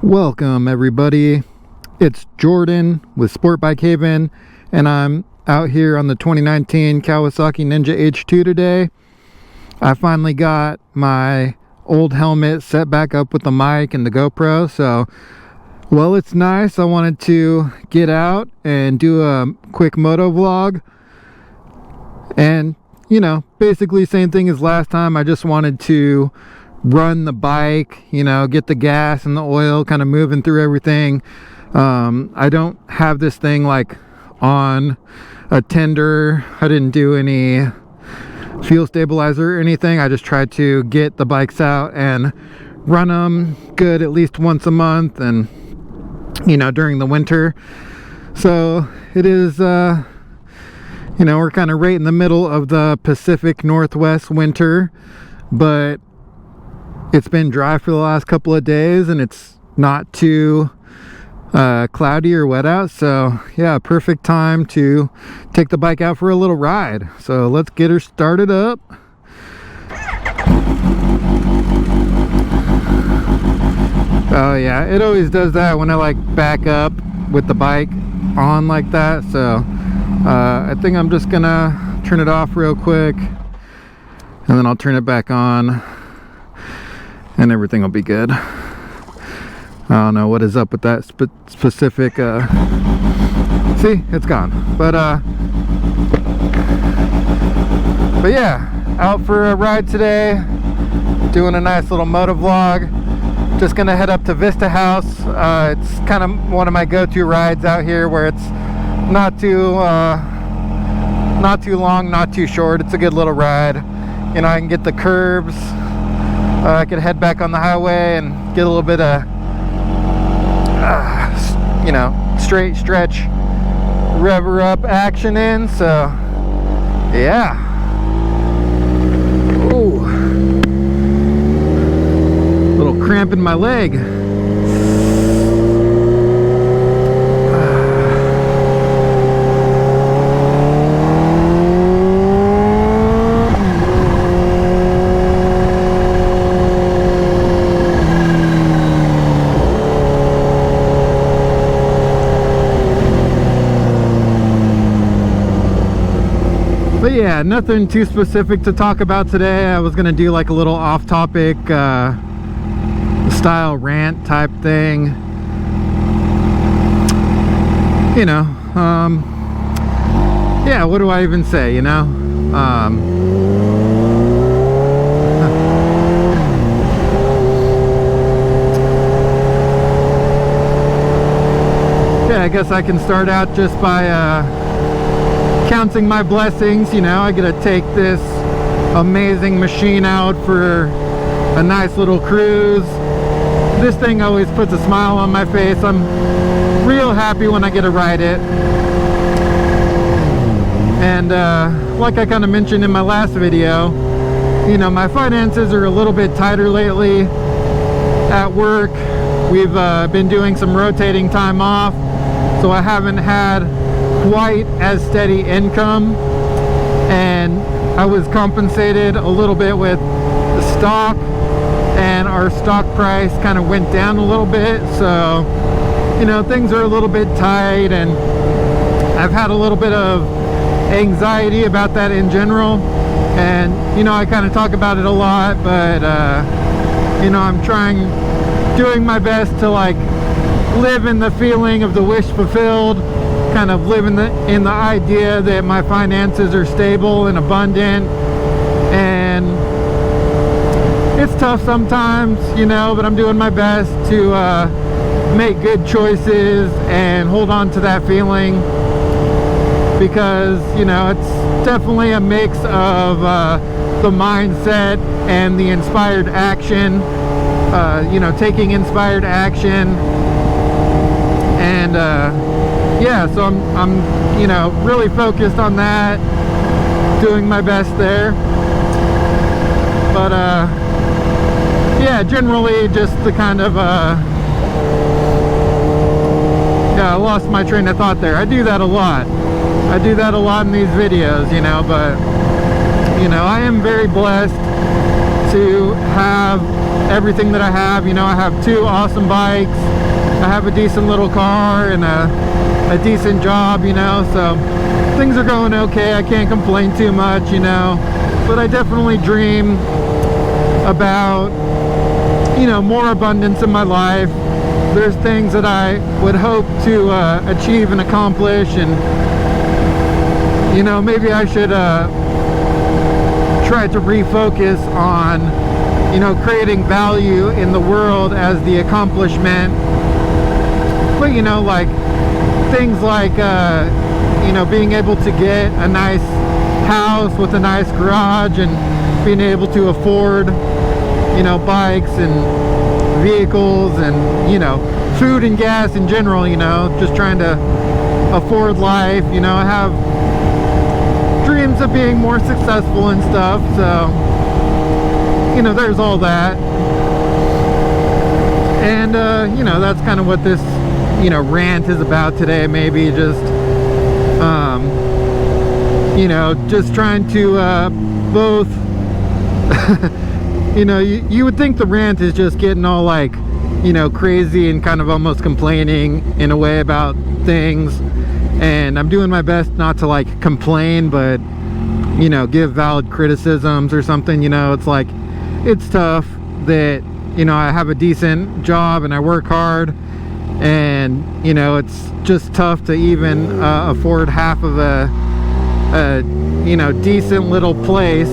Welcome everybody, it's Jordan with Sport Bike Haven, and I'm out here on the 2019 Kawasaki Ninja H2 today. I finally got my old helmet set back up with the mic and the GoPro, so well, it's nice. I wanted to get out and do a quick moto vlog, and you know, basically same thing as last time. I just wanted to run the bike, you know, get the gas and the oil kind of moving through everything. I don't have this thing like on a tender. I didn't do any fuel stabilizer or anything. I just tried to get the bikes out and run them good at least once a month, and you know, during the winter. So it is you know, we're kind of right in the middle of the Pacific Northwest winter, but it's been dry for the last couple of days and it's not too cloudy or wet out. So yeah, perfect time to take the bike out for a little ride. So let's get her started up. Oh yeah, it always does that when I like back up with the bike on like that. So I think I'm just gonna turn it off real quick and then I'll turn it back on and everything will be good. I don't know what is up with that specific see, it's gone. But yeah, out for a ride today, doing a nice little moto vlog. Just gonna head up to Vista House. It's kind of one of my go-to rides out here, where it's not too long, not too short. It's a good little ride. You know, I can get the curbs. I could head back on the highway and get a little bit of you know, straight stretch, rev her up action in. So yeah. Ooh, little cramp in my leg. But yeah, nothing too specific to talk about today. I was gonna do like a little off-topic style rant type thing. You know, yeah, what do I even say, you know? Yeah, I guess I can start out just by counting my blessings. You know, I get to take this amazing machine out for a nice little cruise. This thing always puts a smile on my face. I'm real happy when I get to ride it. And like I kind of mentioned in my last video, you know, my finances are a little bit tighter lately at work. We've been doing some rotating time off, so I haven't had quite as steady income, and I was compensated a little bit with the stock, and our stock price kind of went down a little bit. So you know, things are a little bit tight, and I've had a little bit of anxiety about that in general. And you know, I kind of talk about it a lot, but you know, I'm doing my best to like live in the feeling of the wish fulfilled, kind of live in the idea that my finances are stable and abundant. And it's tough sometimes, you know, but I'm doing my best to make good choices and hold on to that feeling, because you know, it's definitely a mix of the mindset and the inspired action, you know, taking inspired action. And yeah, so I'm you know, really focused on that, doing my best there. But yeah, generally just the kind of yeah, I lost my train of thought there. I do that a lot. I do that a lot in these videos, you know, but you know, I am very blessed to have everything that I have. You know, I have 2 awesome bikes, I have a decent little car, and a decent job, you know, so things are going okay. I can't complain too much, you know, but I definitely dream about, you know, more abundance in my life. There's things that I would hope to achieve and accomplish, and you know, maybe I should try to refocus on, you know, creating value in the world as the accomplishment. But you know, like things like you know, being able to get a nice house with a nice garage, and being able to afford, you know, bikes and vehicles, and you know, food and gas in general, you know, just trying to afford life. You know, I have dreams of being more successful and stuff, so you know, there's all that. And you know, that's kind of what this, you know, rant is about today. Maybe just you know, just trying to both you know, you would think the rant is just getting all like, you know, crazy and kind of almost complaining in a way about things, and I'm doing my best not to like complain, but you know, give valid criticisms or something. You know, it's like, it's tough that, you know, I have a decent job and I work hard, and you know, it's just tough to even afford half of a you know, decent little place.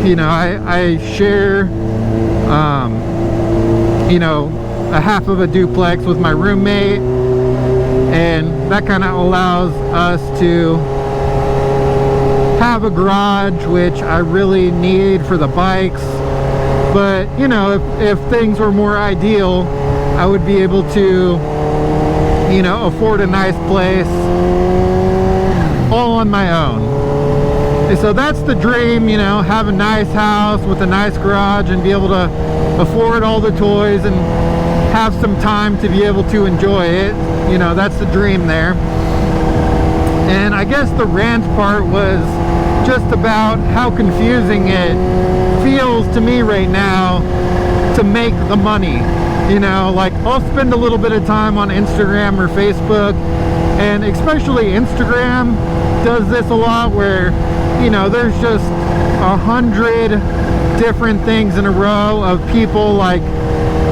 You know, I share you know, a half of a duplex with my roommate, and that kind of allows us to have a garage, which I really need for the bikes. But you know, if things were more ideal, I would be able to, you know, afford a nice place all on my own. And so that's the dream, you know, have a nice house with a nice garage and be able to afford all the toys and have some time to be able to enjoy it. You know, that's the dream there. And I guess the rant part was just about how confusing it feels to me right now to make the money. You know, like I'll spend a little bit of time on Instagram or Facebook, and especially Instagram does this a lot, where you know, there's just 100 different things in a row of people, like,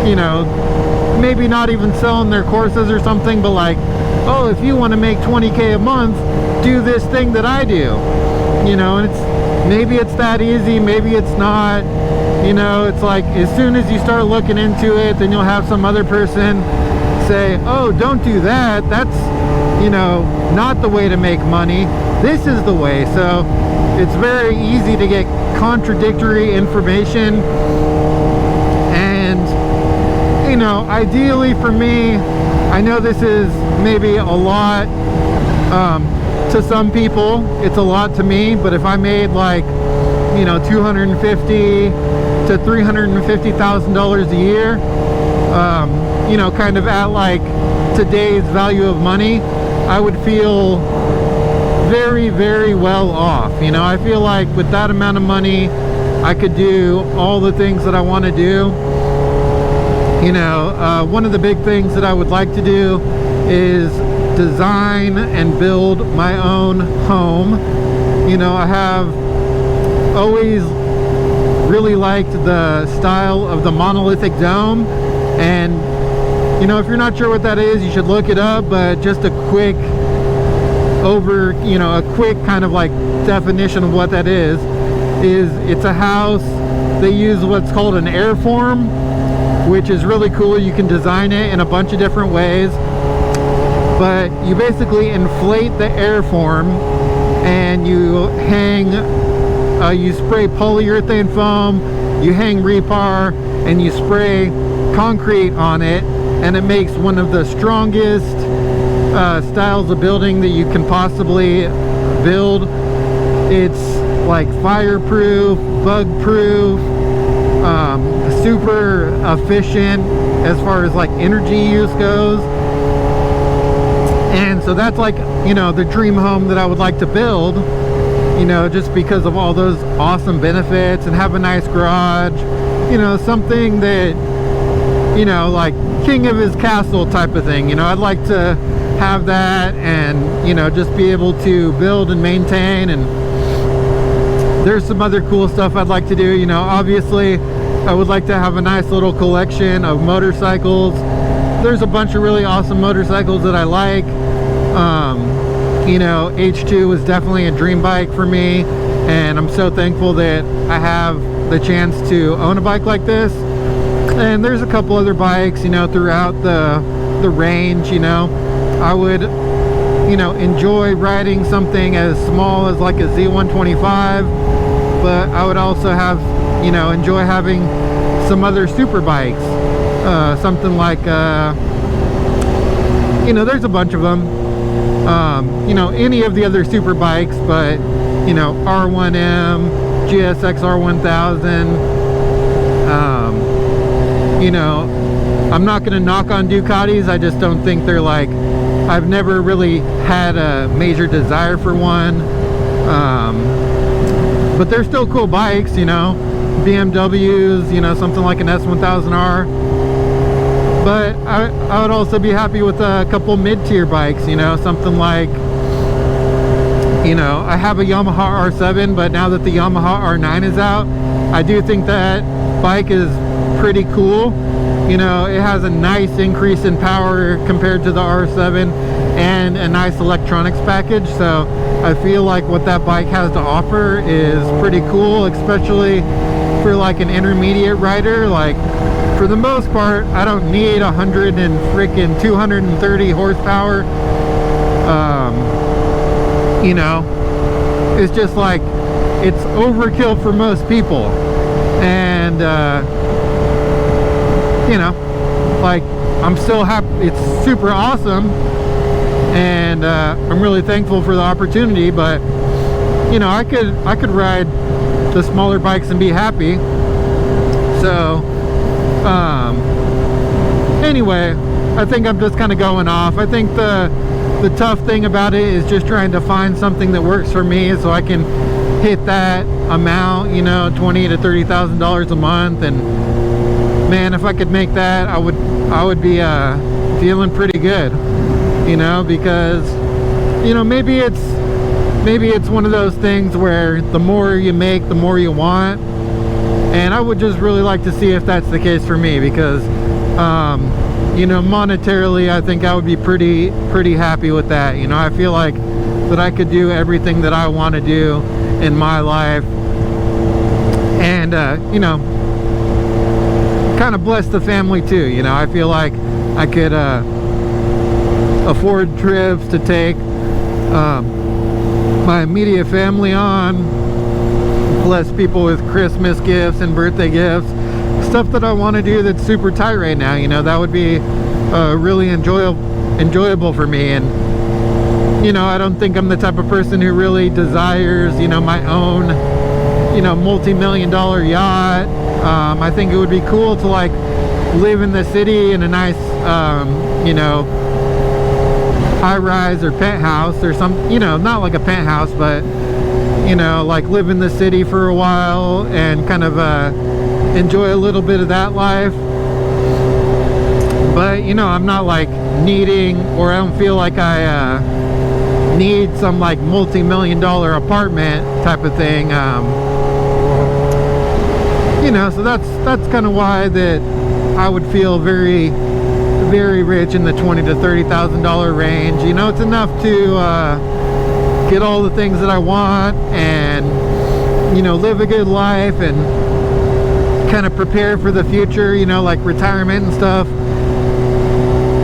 you know, maybe not even selling their courses or something, but like, oh, if you want to make 20K a month, do this thing that I do. You know, and it's, maybe it's that easy, maybe it's not. You know, it's like, as soon as you start looking into it, then you'll have some other person say, oh, don't do that, that's, you know, not the way to make money, this is the way. So it's very easy to get contradictory information. And you know, ideally for me, I know this is maybe a lot to some people, it's a lot to me, but if I made like, you know, $250,000 to $350,000 a year, you know, kind of at like today's value of money, I would feel very, very well off. You know, I feel like with that amount of money, I could do all the things that I want to do. You know, one of the big things that I would like to do is design and build my own home. You know, I have always really liked the style of the monolithic dome, and you know, if you're not sure what that is, you should look it up. But just a quick a quick kind of like definition of what that is it's a house. They use what's called an airform, which is really cool. You can design it in a bunch of different ways, but you basically inflate the airform and you hang you spray polyurethane foam, you hang rebar, and you spray concrete on it, and it makes one of the strongest styles of building that you can possibly build. It's like fireproof, bug-proof, super efficient as far as like energy use goes. And so that's like, you know, the dream home that I would like to build, you know, just because of all those awesome benefits, and have a nice garage you know, something that, you know, like king of his castle type of thing. You know, I'd like to have that, and, you know, just be able to build and maintain. And there's some other cool stuff I'd like to do. You know, obviously I would like to have a nice little collection of motorcycles. There's a bunch of really awesome motorcycles that I like. You know, H2 was definitely a dream bike for me, and I'm so thankful that I have the chance to own a bike like this. And there's a couple other bikes, you know, throughout the range. You know, I would, you know, enjoy riding something as small as like a Z125, but I would also have, you know, enjoy having some other super bikes, something like, you know, there's a bunch of them, you know, any of the other super bikes, but, you know, R1M, GSX R1000, you know, I'm not going to knock on Ducatis. I just don't think they're like, I've never really had a major desire for one, but they're still cool bikes, you know, BMWs, you know, something like an S1000R. But I would also be happy with a couple mid-tier bikes, you know, something like, you know, I have a Yamaha R7, but now that the Yamaha R9 is out, I do think that bike is pretty cool. You know, it has a nice increase in power compared to the R7 and a nice electronics package. So I feel like what that bike has to offer is pretty cool, especially for like an intermediate rider. Like, for the most part, I don't need 230 horsepower. You know, it's just like, it's overkill for most people. And you know, like, I'm still happy. It's super awesome, and I'm really thankful for the opportunity. But, you know, I could ride the smaller bikes and be happy. So anyway, I think I'm just kind of going off. I think the tough thing about it is just trying to find something that works for me, so I can hit that amount, you know, $20,000 to $30,000 a month. And man, if I could make that, I would be feeling pretty good, you know, because, you know, maybe it's one of those things where the more you make, the more you want. And I would just really like to see if that's the case for me, because you know, monetarily, I think I would be pretty happy with that. You know, I feel like that I could do everything that I want to do in my life, and you know, kind of bless the family too. You know, I feel like I could afford trips to take my immediate family on, bless people with Christmas gifts and birthday gifts, stuff that I want to do that's super tight right now. You know, that would be really enjoyable for me. And, you know, I don't think I'm the type of person who really desires, you know, my own, you know, multi-million-dollar yacht. I think it would be cool to like live in the city in a nice, you know, high-rise or penthouse or some, you know, not like a penthouse, but, you know, like live in the city for a while and kind of enjoy a little bit of that life. But, you know, I'm not like needing, or I don't feel like I need some like multi-million-dollar apartment type of thing. You know, so that's kind of why that I would feel very rich in the $20,000 to $30,000 range. You know, it's enough to get all the things that I want and, you know, live a good life and kind of prepare for the future, you know, like retirement and stuff.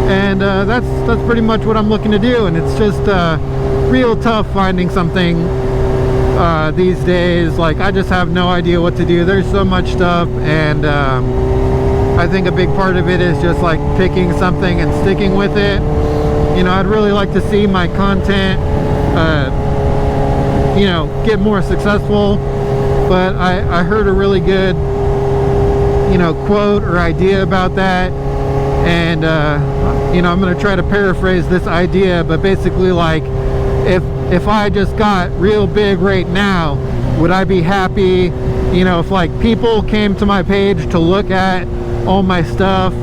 And that's pretty much what I'm looking to do. And it's just real tough finding something these days. Like, I just have no idea what to do. There's so much stuff, and I think a big part of it is just like picking something and sticking with it. You know, I'd really like to see my content you know, get more successful. But I heard a really good, you know, quote or idea about that, and you know, I'm gonna try to paraphrase this idea, but basically, like, if I just got real big right now, would I be happy, you know, if like people came to my page to look at all my stuff,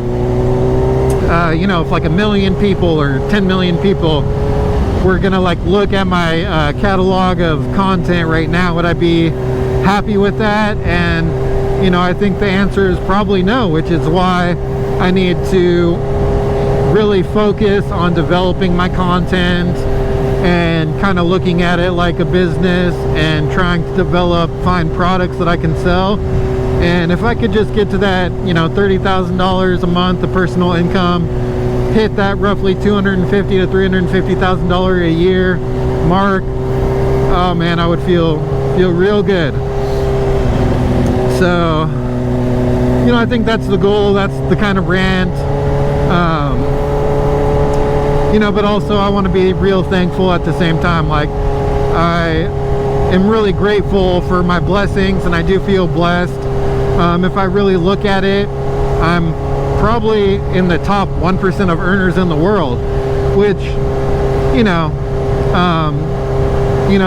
you know, if like 1 million people or 10 million people were gonna like look at my catalog of content right now, would I be happy with that? And you know, I think the answer is probably no, which is why I need to really focus on developing my content and kind of looking at it like a business and trying to find products that I can sell. And if I could just get to that, you know, $30,000 a month of personal income, hit that roughly $250,000 to $350,000 a year mark, oh man, I would feel real good. So, you know, I think that's the goal. That's the kind of rant. You know, but also I want to be real thankful at the same time. Like, I am really grateful for my blessings, and I do feel blessed. If I really look at it, I'm probably in the top 1% of earners in the world, which, you know,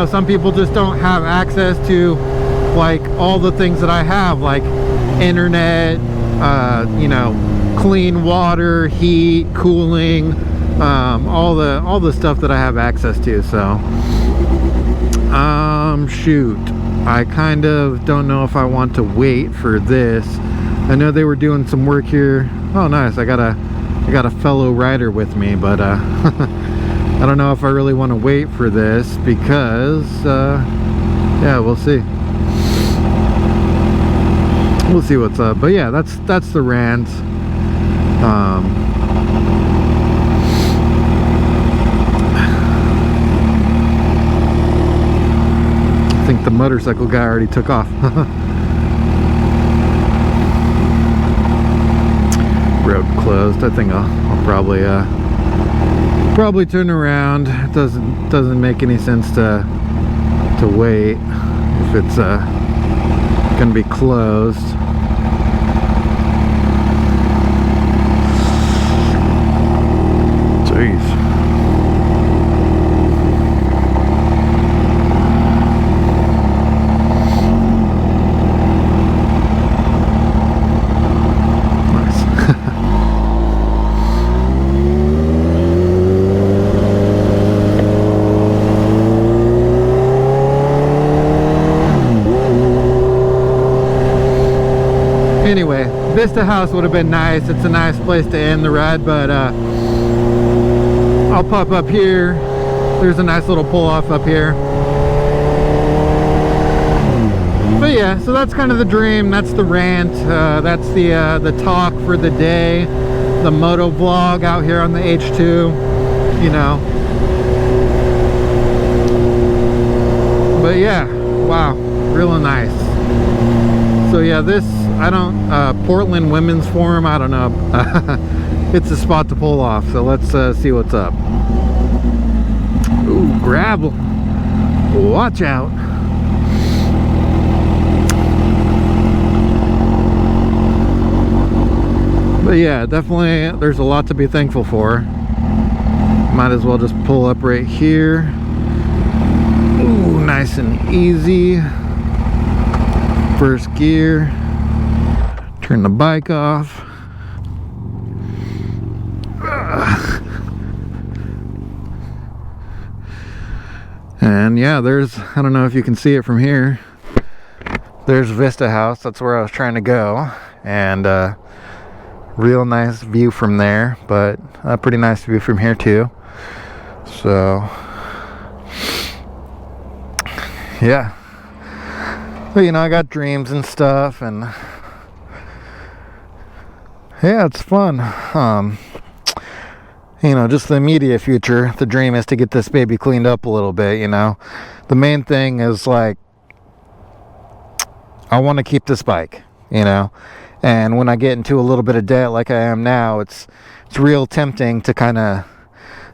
some people just don't have access to like all the things that I have, like internet, you know, clean water, heat, cooling, all the stuff that I have access to. So shoot, I kind of don't know if I want to wait for this. I know they were doing some work here. Oh nice, I got a fellow rider with me, but I don't know if I really want to wait for this because yeah, we'll see what's up. But yeah, that's the rant. I think the motorcycle guy already took off. Road closed. I think I'll probably turn around. It doesn't make any sense to wait if it's gonna be closed. Jeez. Anyway, Vista House would have been nice. It's a nice place to end the ride, but I'll pop up here. There's a nice little pull-off up here. But yeah, so that's kind of the dream. That's the rant. That's the talk for the day. The moto vlog out here on the H2, you know. But yeah, wow, really nice. So yeah, this, I don't, Portland Women's Forum, I don't know. It's a spot to pull off, so let's see what's up. Ooh, gravel. Watch out. But yeah, definitely there's a lot to be thankful for. Might as well just pull up right here. Ooh, nice and easy. First gear. Turn the bike off. And yeah, there's, I don't know if you can see it from here. There's Vista House. That's where I was trying to go. And real nice view from there, but a pretty nice view from here too. So yeah, but you know, I got dreams and stuff, and yeah, it's fun. You know, just the immediate future, the dream is to get this baby cleaned up a little bit. You know, the main thing is like, I want to keep this bike, you know. And when I get into a little bit of debt like I am now, it's real tempting to kind of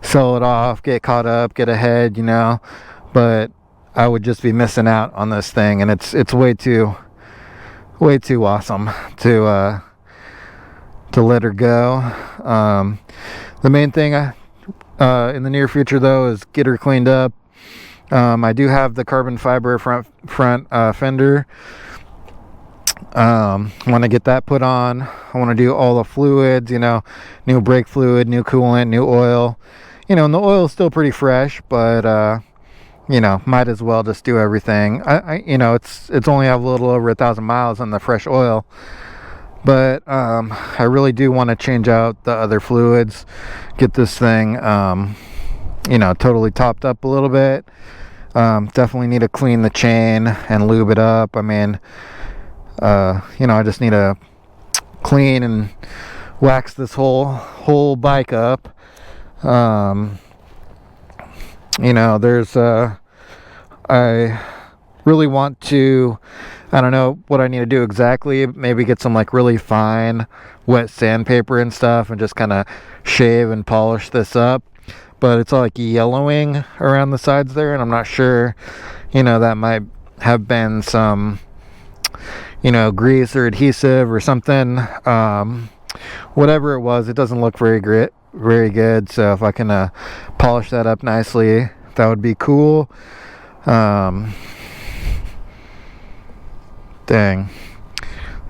sell it off, get caught up, get ahead, you know. But I would just be missing out on this thing, and it's way too awesome to let her go. The main thing in the near future though is get her cleaned up. I do have the carbon fiber front fender. Want to get that put on. I want to do all the fluids, you know, new brake fluid, new coolant, new oil, you know, and the oil is still pretty fresh, but you know, might as well just do everything. You know, it's only have a little over 1,000 miles on the fresh oil, but I really do want to change out the other fluids, get this thing you know, totally topped up a little bit. Definitely need to clean the chain and lube it up. I mean, you know, I just need to clean and wax this whole bike up. You know, there's I really want to, I don't know what I need to do exactly, maybe get some like really fine wet sandpaper and stuff and just kind of shave and polish this up. But it's all like yellowing around the sides there, and I'm not sure, you know, that might have been some, you know, grease or adhesive or something. Whatever it was, it doesn't look very good. So if I can polish that up nicely, that would be cool. Dang,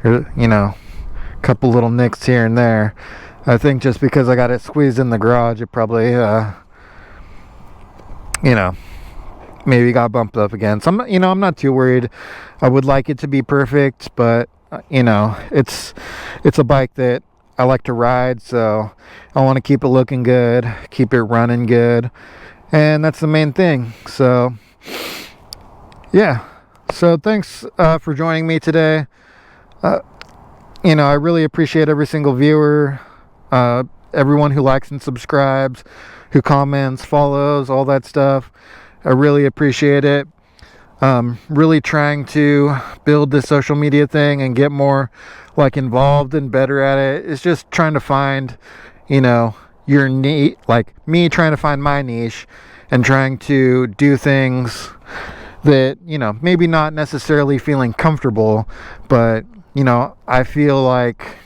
you know, a couple little nicks here and there. I think just because I got it squeezed in the garage, it probably you know, maybe got bumped up again. So I'm, you know, I'm not too worried. I would like it to be perfect, but you know, it's a bike that I like to ride, so I want to keep it looking good, keep it running good, and that's the main thing. So yeah, so thanks for joining me today. You know, I really appreciate every single viewer, everyone who likes and subscribes, who comments, follows, all that stuff. I really appreciate it. Really trying to build this social media thing and get more like involved and better at it. It's just trying to find, you know, your niche, like me trying to find my niche and trying to do things that, you know, maybe not necessarily feeling comfortable, but, you know, I feel like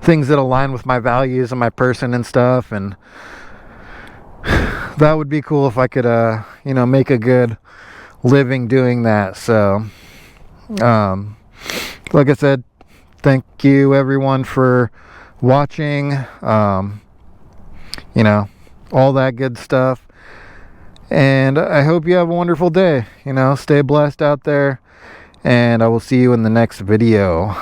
things that align with my values and my person and stuff, and that would be cool if I could you know, make a good living doing that. So like I said, thank you everyone for watching, you know, all that good stuff, and I hope you have a wonderful day. You know, stay blessed out there, and I will see you in the next video.